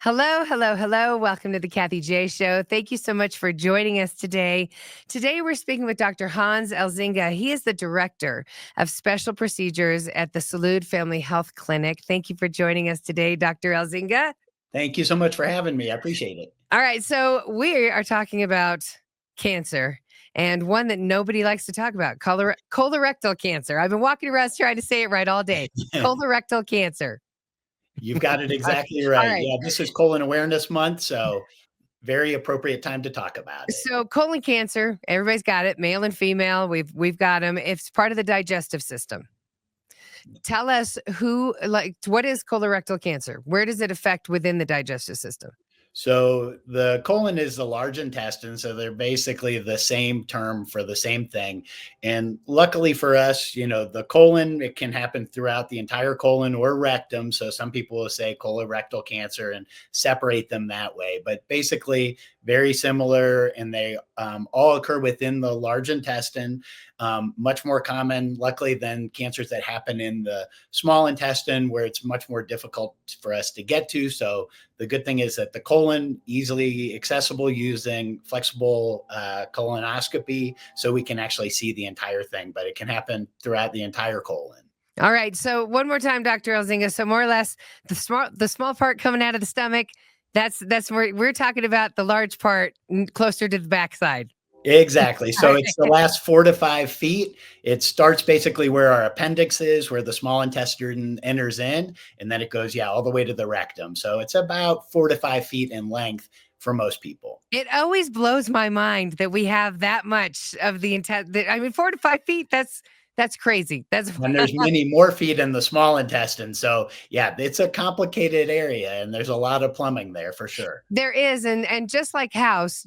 Hello, hello, hello. Welcome to the Kathie J Show. Thank you so much for joining us today. Today, we're speaking with Dr. Hans Elzinga. He is the director of special procedures at the Salud Family Health Clinic. Thank you for joining us today, Dr. Elzinga. Thank you so much for having me. I appreciate it. All right, so we are talking about cancer and one that nobody likes to talk about, colorectal cancer. I've been walking around trying to say it right all day. Colorectal cancer. You've got it Okay. exactly All right. right. Yeah, this is Colon Awareness Month, so very appropriate time to talk about it. So colon cancer, everybody's got it, male and female. We've got them. It's part of the digestive system. Tell us what is colorectal cancer? Where does it affect within the digestive system? So the colon is the large intestine. So they're basically the same term for the same thing. And luckily for us, the colon, it can happen throughout the entire colon or rectum. So some people will say colorectal cancer and separate them that way. But basically, very similar, and they all occur within the large intestine. Much more common, luckily, than cancers that happen in the small intestine, where it's much more difficult for us to get to. So the good thing is that the colon easily accessible using flexible colonoscopy, so we can actually see the entire thing, but it can happen throughout the entire colon. All right. So one more time, Dr. Elzinga. So more or less, the small part coming out of the stomach. That's where we're talking about the large part closer to the backside. Exactly. All So it's the right. last 4 to 5 feet. It starts basically where our appendix is, where the small intestine enters in, and then it goes, all the way to the rectum. So it's about 4 to 5 feet in length for most people. It always blows my mind that we have that much of the intent. I mean, 4 to 5 feet. That's crazy. That's And there's many more feet in the small intestine. So it's a complicated area, and there's a lot of plumbing there for sure. there is, and just like a house,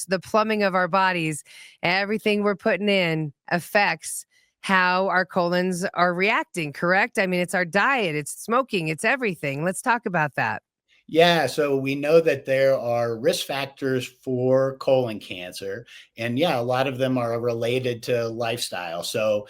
the plumbing of our bodies, everything we're putting in affects how our colons are reacting. Correct? I mean, it's our diet, it's smoking, it's everything. Let's talk about that. Yeah, so we know that there are risk factors for colon cancer. And a lot of them are related to lifestyle. So,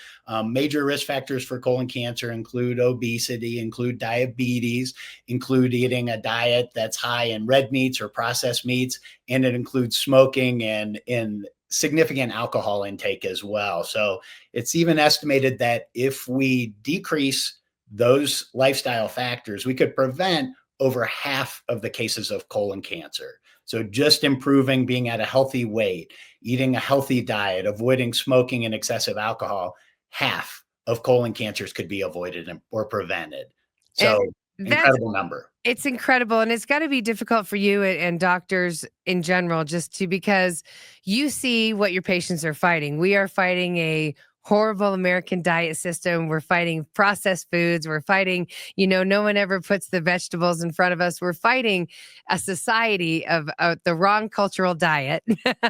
major risk factors for colon cancer include obesity, include diabetes, include eating a diet that's high in red meats or processed meats, and it includes smoking and significant alcohol intake as well. So, it's even estimated that if we decrease those lifestyle factors, we could prevent over half of the cases of colon cancer. So just improving being at a healthy weight, eating a healthy diet, avoiding smoking and excessive alcohol, half of colon cancers could be avoided or prevented. And So that's incredible number. it's incredible, and it's got to be difficult for you and doctors in general, just because you see what your patients are fighting. We are fighting a horrible American diet system. We're fighting processed foods. We're fighting, no one ever puts the vegetables in front of us. We're fighting a society of the wrong cultural diet,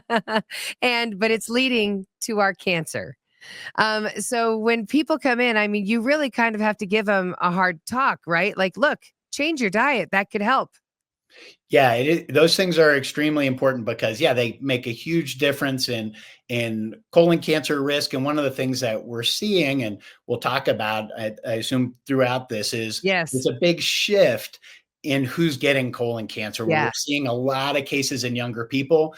but it's leading to our cancer. So when people come in, I mean, you really kind of have to give them a hard talk, right? Like, look, change your diet. That could help. Yeah, those things are extremely important because they make a huge difference in colon cancer risk. And one of the things that we're seeing, and we'll talk about, I assume throughout this, is Yes. there's a big shift in who's getting colon cancer, where Yeah. we're seeing a lot of cases in younger people.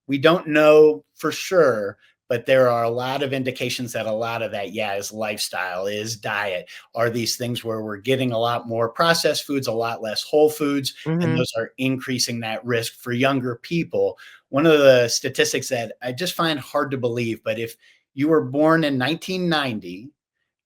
We don't know for sure, but there are a lot of indications that a lot of that, is lifestyle, is diet, are these things where we're getting a lot more processed foods, a lot less whole foods, and Hmm. those are increasing that risk for younger people. One of the statistics that I just find hard to believe, but if you were born in 1990,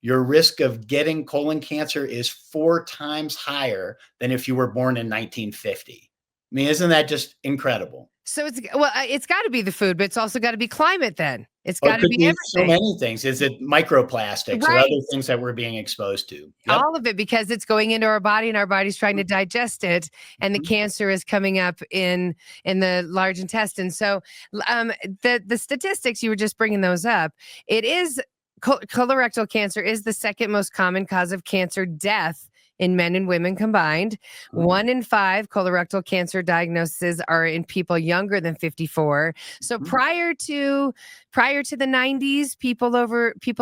your risk of getting colon cancer is 4 times higher than if you were born in 1950. I mean, isn't that just incredible? So it's got to be the food, but it's also got to be climate. Then it's Or got it to could be be so everything, many things. Is it microplastics or right? other things that we're being exposed to? Yep. All of it, because it's going into our body and our body's trying to digest it, and the Mhm. cancer is coming up in the large intestine. So the statistics, you were just bringing those up. It is colorectal cancer is the second most common cause of cancer death in men and women combined. Mhm. 1 in 5 colorectal cancer diagnoses are in people younger than 54. So Mhm. prior to the 90s, people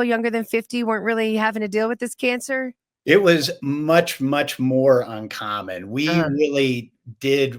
younger than 50 weren't really having to deal with this cancer. It was much, much more uncommon. We Uh-huh. really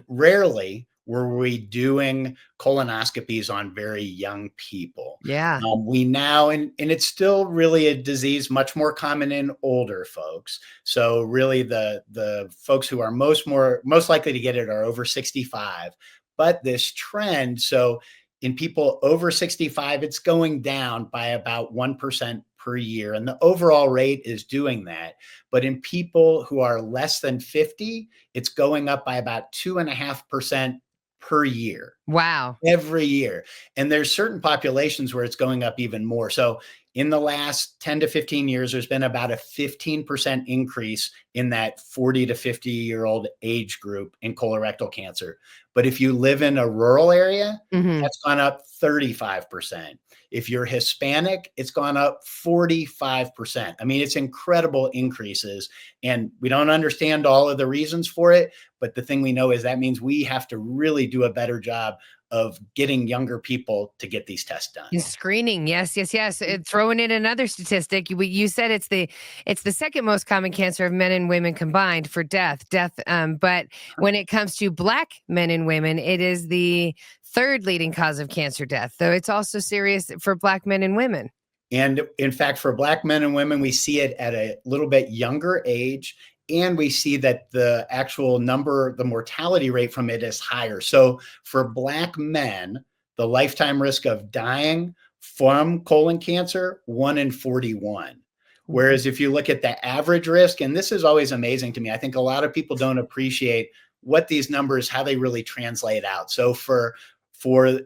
rarely were we doing colonoscopies on very young people. Yeah. We now, and it's still really a disease much more common in older folks. So really the folks who are most likely to get it are over 65. But this trend, so in people over 65, it's going down by about 1% per year. And the overall rate is doing that. But in people who are less than 50, it's going up by about 2.5% per year, Wow. every year. And there's certain populations where it's going up even more. So in the last 10 to 15 years, there's been about a 15% increase in that 40 to 50-year-old age group in colorectal cancer. But if you live in a rural area, Hmm. that's gone up 35%. If you're Hispanic, it's gone up 45%. I mean, it's incredible increases. And we don't understand all of the reasons for it. But the thing we know is that means we have to really do a better job of getting younger people to get these tests done. And screening, yes, yes, yes. Throwing in another statistic, you said it's the second most common cancer of men and women combined for death. But when it comes to Black men and women, it is the third leading cause of cancer death. Though it's also serious for Black men and women. And in fact, for Black men and women, we see it at a little bit younger age. And we see that the actual number, the mortality rate from it is higher. So for Black men, the lifetime risk of dying from colon cancer, 1 in 41. Whereas if you look at the average risk, and this is always amazing to me, I think a lot of people don't appreciate what these numbers, how they really translate out. So for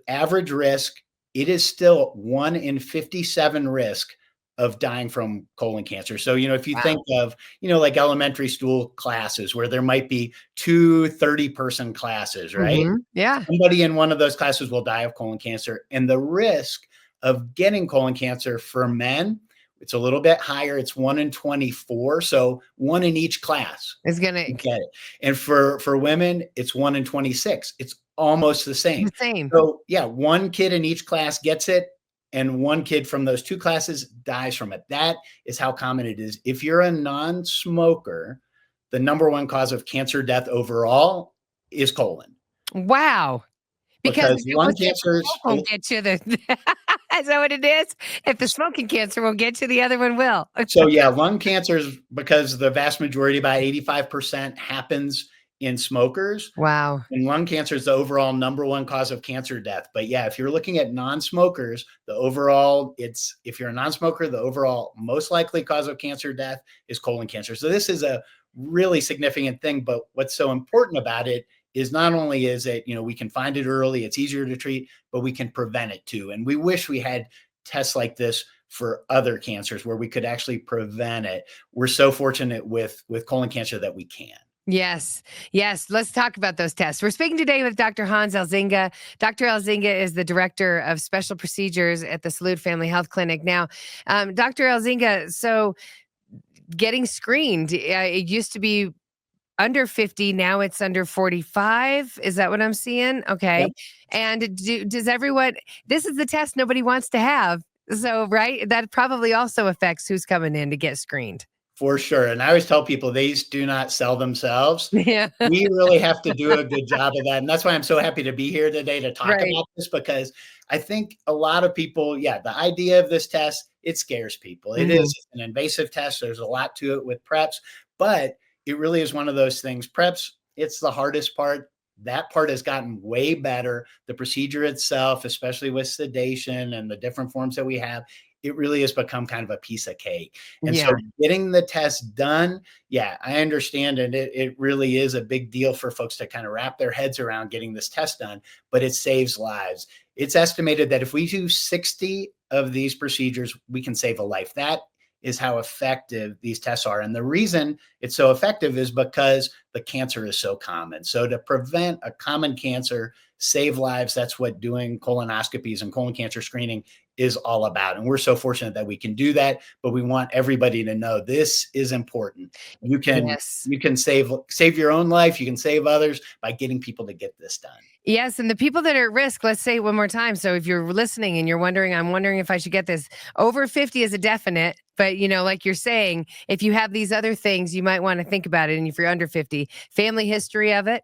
average risk, it is still 1 in 57 risk of dying from colon cancer. So, if you Wow. think of, like elementary school classes where there might be two 30-person classes, right? Yeah. Somebody in one of those classes will die of colon cancer. And the risk of getting colon cancer for men, it's a little bit higher. It's 1 in 24. So one in each class It's gonna get it. And for women, it's 1 in 26. It's almost the same. the same. So yeah, one kid in each class gets it, and one kid from those two classes dies from it. That is how common it is. If you're a non-smoker, the number one cause of cancer death overall is colon, Wow. Because because lung if the cancer smoke won't get you, the is that what it is? If the smoking cancer won't get you, the other one will. so yeah, lung cancer is because the vast majority, about 85%, happens in smokers. Wow. And lung cancer is the overall number one cause of cancer death. But yeah, if you're looking at non-smokers, if you're a non-smoker, the overall most likely cause of cancer death is colon cancer. So this is a really significant thing. But what's so important about it is not only is it, we can find it early, it's easier to treat, but we can prevent it too. And we wish we had tests like this for other cancers where we could actually prevent it. We're so fortunate with colon cancer that we can. Yes. Yes. Let's talk about those tests. We're speaking today with Dr. Hans Elzinga. Dr. Elzinga is the director of special procedures at the Salud Family Health Clinic. Now, Dr. Elzinga, so getting screened, it used to be under 50. Now it's under 45. Is that what I'm seeing? Yep. Okay. And does everyone, this is the test nobody wants to have. So, right. That probably also affects who's coming in to get screened. For sure. And I always tell people these do not sell themselves. Yeah. We really have to do a good job of that. And that's why I'm so happy to be here today to talk Right. about this, because I think a lot of people, yeah, the idea of this test, it scares people. It is Mhm. an invasive test. There's a lot to it with preps, but it really is one of those things. Preps, it's the hardest part. That part has gotten way better. The procedure itself, especially with sedation and the different forms that we have, it really has become kind of a piece of cake. And so Yeah. getting the test done, yeah, I understand. And it really is a big deal for folks to kind of wrap their heads around getting this test done, but it saves lives. It's estimated that if we do 60 of these procedures, we can save a life. That is how effective these tests are. And the reason it's so effective is because the cancer is so common. So to prevent a common cancer, save lives, that's what doing colonoscopies and colon cancer screening is all about. And we're so fortunate that we can do that, but we want everybody to know this is important. You can Yes. you can save your own life, you can save others by getting people to get this done. Yes, and the people that are at risk, let's say it one more time. So if you're listening and you're wondering, I'm wondering if I should get this, over 50 is a definite. But, like you're saying, if you have these other things, you might want to think about it. And if you're under 50, family history of it.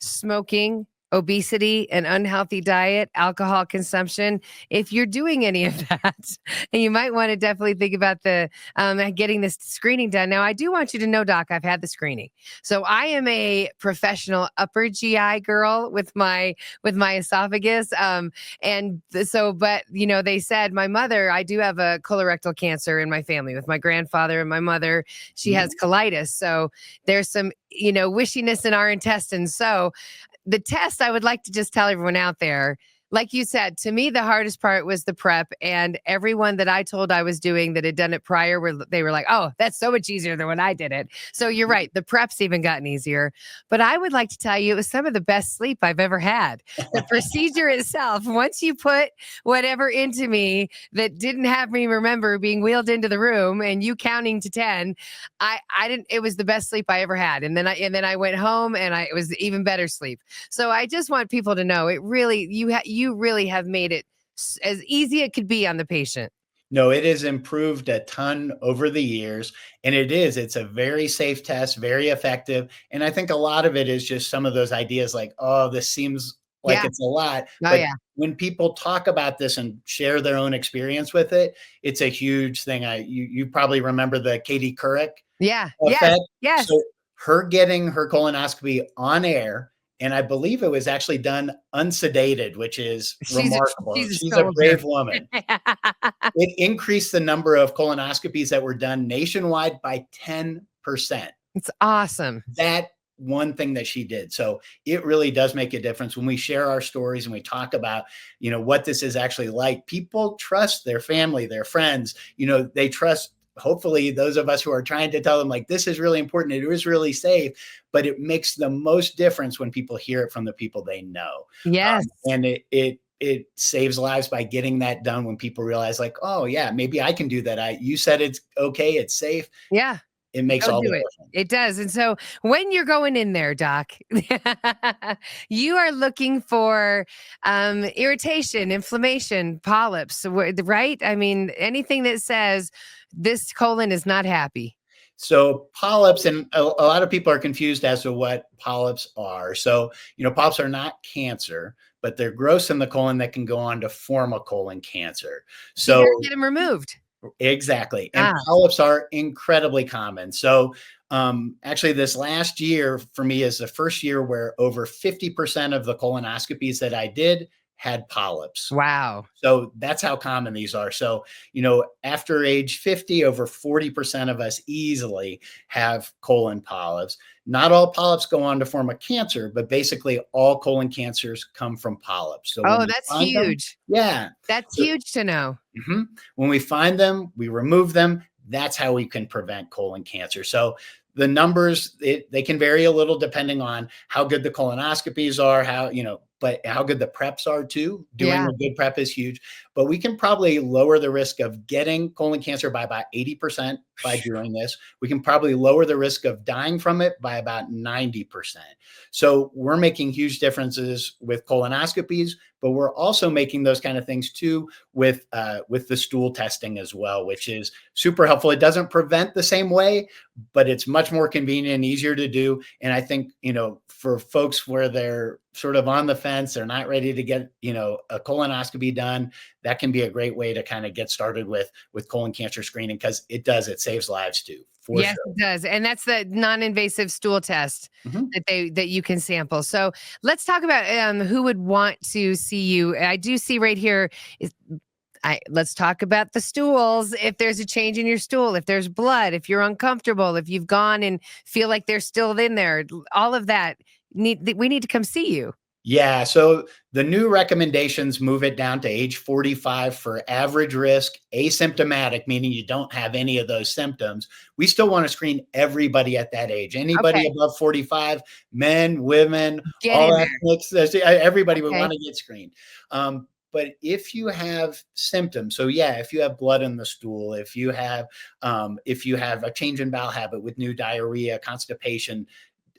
smoking, obesity, an unhealthy diet, alcohol consumption. If you're doing any of that, and you might want to definitely think about the getting this screening done. Now, I do want you to know, Doc, I've had the screening, so I am a professional upper GI girl with my esophagus. But they said my mother, I do have a colorectal cancer in my family with my grandfather and my mother. She has Mhm. colitis, so there's some wishiness in our intestines. So the test, I would like to just tell everyone out there, like you said, to me, the hardest part was the prep. And everyone that I told I was doing that had done it prior, they were like, oh, that's so much easier than when I did it. So you're right. The prep's even gotten easier. But I would like to tell you, it was some of the best sleep I've ever had. The procedure itself, once you put whatever into me that didn't have me remember being wheeled into the room and you counting to 10, I didn't, it was the best sleep I ever had. And then I went home and it was even better sleep. So I just want people to know, it really, you really have made it as easy it could be on the patient. No, it has improved a ton over the years, and it's a very safe test, very effective, and I think a lot of it is just some of those ideas like, "Oh, this seems like Yeah. it's a lot," Oh but yeah. when people talk about this and share their own experience with it, it's a huge thing. You probably remember the Katie Couric Yeah. Yes. effect. Yes. So, her getting her colonoscopy on air, and I believe it was actually done unsedated, which is She's a remarkable. she's a She's a soldier. brave woman. It increased the number of colonoscopies that were done nationwide by 10%. It's awesome. That one thing that she did. So it really does make a difference when we share our stories and we talk about, what this is actually like. People trust their family, their friends, they trust hopefully those of us who are trying to tell them like this is really important, it is really safe, but it makes the most difference when people hear it from the people they know. Yes. And it saves lives by getting that done when people realize like, oh yeah, maybe I can do that. You said it's okay, it's safe. Yeah. It makes Go all the do it. difference. It does. And so when you're going in there, Doc, you are looking for irritation, inflammation, polyps, right? I mean, anything that says this colon is not happy. So polyps, and a lot of people are confused as to what polyps are. So, polyps are not cancer, but they're growths in the colon that can go on to form a colon cancer. So you got to So get them removed. exactly. And Ah, polyps are incredibly common. So, actually, this last year for me is the first year where over 50% of the colonoscopies that I did had polyps. wow. So that's how common these are. So, after age 50, over 40% of us easily have colon polyps. Not all polyps go on to form a cancer, but basically all colon cancers come from polyps. So when Oh, we that's find them, huge. yeah. That's So huge to know. Mhm. When we find them, we remove them. That's how we can prevent colon cancer. So the numbers, they can vary a little depending on how good the colonoscopies are, but how good the preps are too. Doing Yeah. a good prep is huge. But we can probably lower the risk of getting colon cancer by about 80% by doing this. We can probably lower the risk of dying from it by about 90%. So we're making huge differences with colonoscopies, but we're also making those kind of things too with the stool testing as well, which is super helpful. It doesn't prevent the same way, but it's much more convenient and easier to do. And I think for folks where they're sort of on the fence, they're not ready to get a colonoscopy done. That can be a great way to kind of get started with colon cancer screening because it saves lives too, for Yes, sure. it does. And that's the non-invasive stool test Mhm. that you can sample. So let's talk about who would want to see you. I do see right here is let's talk about the stools. If there's a change in your stool, if there's blood, if you're uncomfortable, if you've gone and feel like they're still in there, all of that we need to come see you. Yeah, so the new recommendations move it down to age 45 for average risk, asymptomatic, meaning you don't have any of those symptoms. We still want to screen everybody at that age. Anybody Okay, above 45, men, women, get in all there. ethnics, everybody would Okay. want to get screened. But if you have symptoms, so yeah, if you have blood in the stool, if you have a change in bowel habit with new diarrhea, constipation,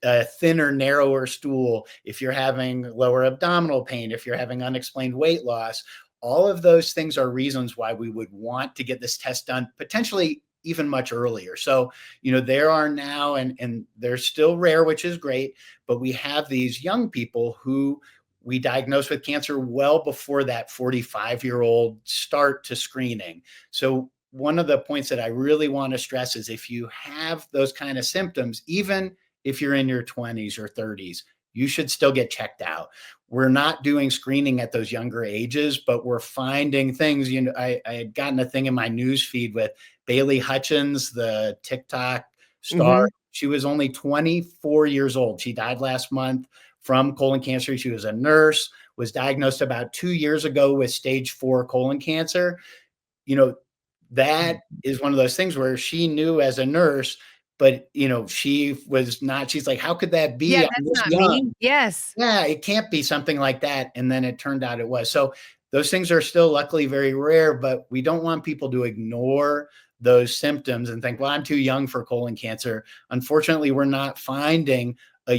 a thinner, narrower stool, if you're having lower abdominal pain, if you're having unexplained weight loss, all of those things are reasons why we would want to get this test done potentially even much earlier. So, there are now, and they're still rare, which is great, but we have these young people who we diagnose with cancer well before that 45-year-old start to screening. So one of the points that I really want to stress is if you have those kind of symptoms, even if you're in your 20s or 30s, you should still get checked out. We're not doing screening at those younger ages, but we're finding things. I had gotten a thing in my news feed with Bailey Hutchins, the TikTok star. Hmm. She was only 24 years old. She died last month from colon cancer. She was a nurse, was diagnosed about 2 years ago with stage 4 colon cancer. You know, that is one of those things where she knew as a nurse, but she was not, she's like, how could that Yeah, be? I'm that's this not young. me. Yes. Yeah, it can't be something like that. And then it turned out it was. So those things are still luckily very rare, but we don't want people to ignore those symptoms and think, well, I'm too young for colon cancer. Unfortunately, we're not finding a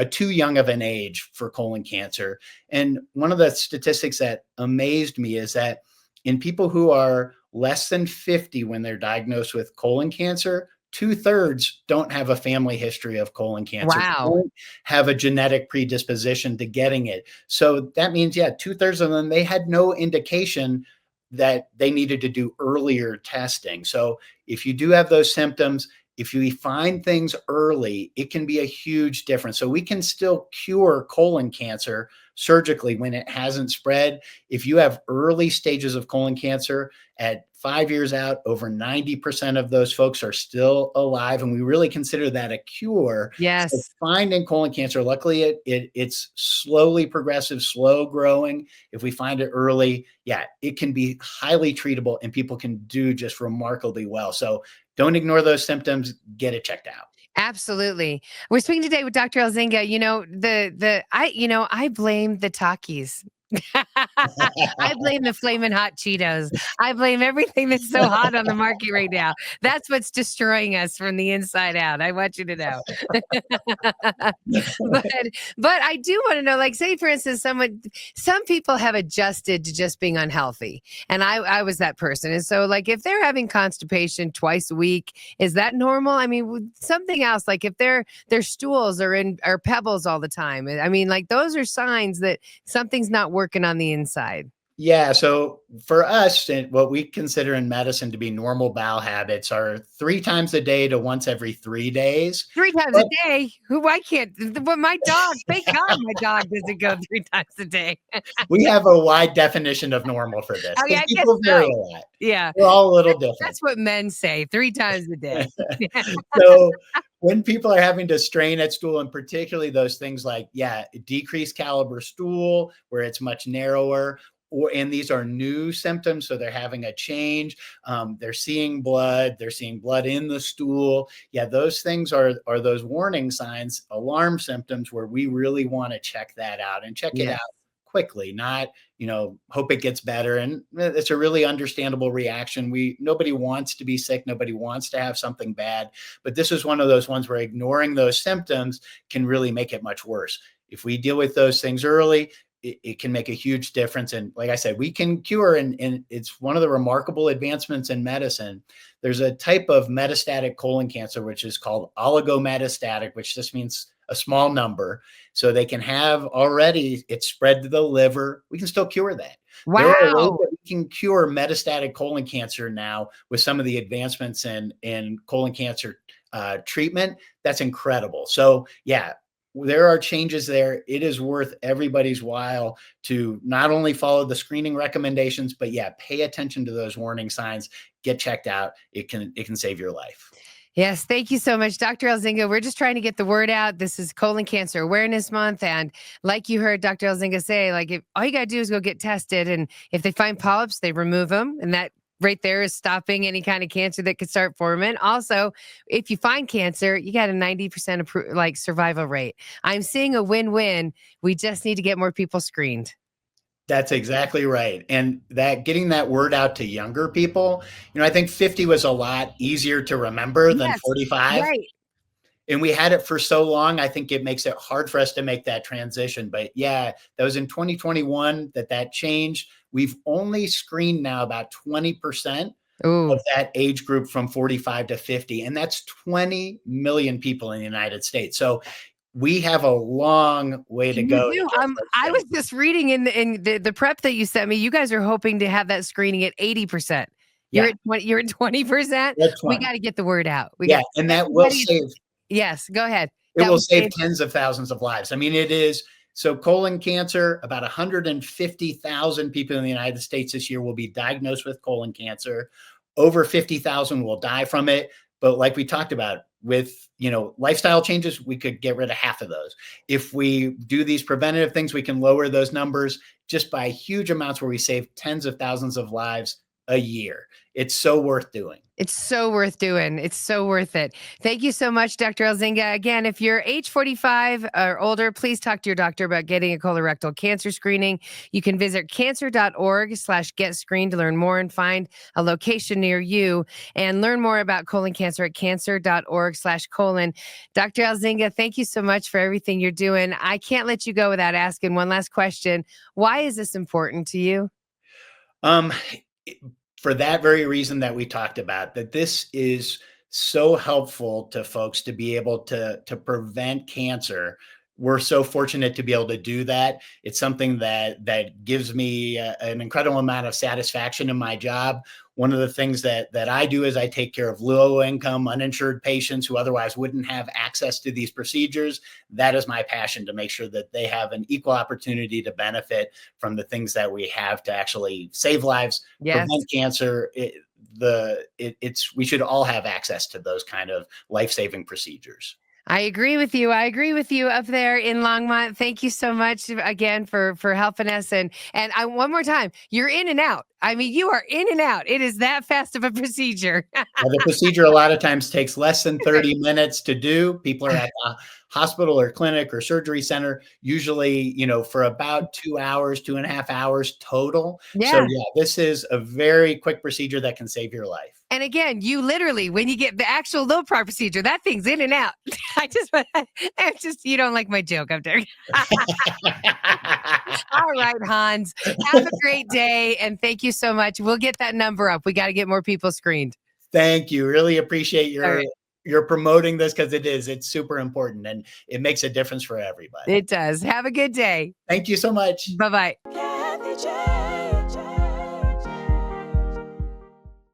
too young of an age for colon cancer. And one of the statistics that amazed me is that in people who are less than 50 when they're diagnosed with colon cancer, 2/3 don't have a family history of colon cancer, Wow. don't have a genetic predisposition to getting it. So that means, yeah, 2/3 of them, they had no indication that they needed to do earlier testing. So if you do have those symptoms, if you find things early, it can be a huge difference. So we can still cure colon cancer surgically when it hasn't spread. If you have early stages of colon cancer at 5 years out, over 90% of those folks are still alive. And we really consider that a cure. So Yes. finding colon cancer, luckily it's slowly progressive, slow growing. If we find it early, yeah, it can be highly treatable and people can do just remarkably well. So don't ignore those symptoms, get it checked out. Absolutely. We're speaking today with Dr. Elzinga. I blame the Takis. I blame the flaming hot Cheetos. I blame everything that's so hot on the market right now. That's what's destroying us from the inside out. I want you to know. but but I do want to know, like, say for instance, some people have adjusted to just being unhealthy. And I was that person. And so like if they're having constipation twice a week, is that normal? I mean, something else, like if their stools are pebbles all the time. I mean, like those are signs that something's not working on the inside. Yeah. So for us, and what we consider in medicine to be normal bowel habits are 3 times a day to once every 3 days. 3 times a But day? Who I can't but my dog, thank God my dog doesn't go 3 times a day. we have a wide definition of normal for this Oh, yeah, because I guess people vary so. a lot. Yeah, We're all a little that's different. what men say, 3 times a day. So when people are having to strain at stool, and particularly those things like, yeah, decreased caliber stool, where it's much narrower, and these are new symptoms, so they're having a change. They're seeing blood. They're seeing blood in the stool. Yeah, those things are those warning signs, alarm symptoms, where we really want to check that out and check it out Yes. quickly, not hope it gets better. And it's a really understandable reaction. Nobody wants to be sick, nobody wants to have something bad, but this is one of those ones where ignoring those symptoms can really make it much worse. If we deal with those things early, it can make a huge difference. And like I said, we can cure, and it's one of the remarkable advancements in medicine. There's a type of metastatic colon cancer which is called oligometastatic, which just means a small number. So they can have already it spread to the liver. We can still cure that. There are ways Wow. that we can cure metastatic colon cancer now with some of the advancements in colon cancer treatment. That's incredible. So yeah, there are changes there. It is worth everybody's while to not only follow the screening recommendations, but yeah, pay attention to those warning signs. Get checked out. It can save your life. Yes, thank you so much, Dr. Elzinga. We're just trying to get the word out. This is Colon Cancer Awareness Month, and like you heard Dr. Elzinga say, like if all you gotta do is go get tested, and if they find polyps, they remove them, and that right there is stopping any kind of cancer that could start forming. Also, if you find cancer, you got a 90% like survival rate. I'm seeing a win-win. We just need to get more people screened. That's exactly right. And that getting that word out to younger people, I think 50 was a lot easier to remember than Yes, 45. right. And we had it for so long, I think it makes it hard for us to make that transition. But yeah, that was in 2021 that changed. We've only screened now about 20% Ooh. of that age group from 45 to 50. And that's 20 million people in the United States. So we have a long way to You go to do. get folks I was screened. just reading in the prep that you sent me. You guys are hoping to have that screening at 80%. You're Yeah, at 20, you're at 20%. that's We 20. got to get the word out. We Yeah, got and that will everybody. save Yes, go ahead. it That will will save save. tens of thousands of lives. I mean, it is so colon cancer, about 150,000 people in the United States this year will be diagnosed with colon cancer. Over 50,000 will die from it. But like we talked about, with lifestyle changes, we could get rid of half of those. If we do these preventative things, we can lower those numbers just by huge amounts where we save tens of thousands of lives a year. It's so worth doing. It's so worth doing. It's so worth it. Thank you so much, Dr. Elzinga. Again, if you're age 45 or older, please talk to your doctor about getting a colorectal cancer screening. You can visit cancer.org/get screened to learn more and find a location near you, and learn more about colon cancer at cancer.org/colon. Dr. Elzinga, thank you so much for everything you're doing. I can't let you go without asking one last question. Why is this important to you? Um, for that very reason that we talked about, that this is so helpful to folks to be able to prevent cancer. We're so fortunate to be able to do that. It's something that gives me an incredible amount of satisfaction in my job. One of the things that I do is I take care of low income, uninsured patients who otherwise wouldn't have access to these procedures. That is my passion, to make sure that they have an equal opportunity to benefit from the things that we have to actually save lives, Yes. prevent cancer. We should all have access to those kind of life-saving procedures. I agree with you. I agree with you up there in Longmont. Thank you so much again for helping us. And I one more time, you're in and out. I mean, you are in and out. It is that fast of a procedure. The procedure a lot of times takes less than 30 minutes to do. People are at the hospital or clinic or surgery center, usually, for about 2 hours, 2.5 hours total. So Yeah. yeah, this is a very quick procedure that can save your life. And again, you literally, when you get the actual low part procedure, that thing's in and out. You don't like my joke up there. All right, Hans. Have a great day. And thank you so much. We'll get that number up. We got to get more people screened. Thank you. Really appreciate All your right. your promoting this, because it's super important and it makes a difference for everybody. It does. Have a good day. Thank you so much. Bye bye. Kathie J.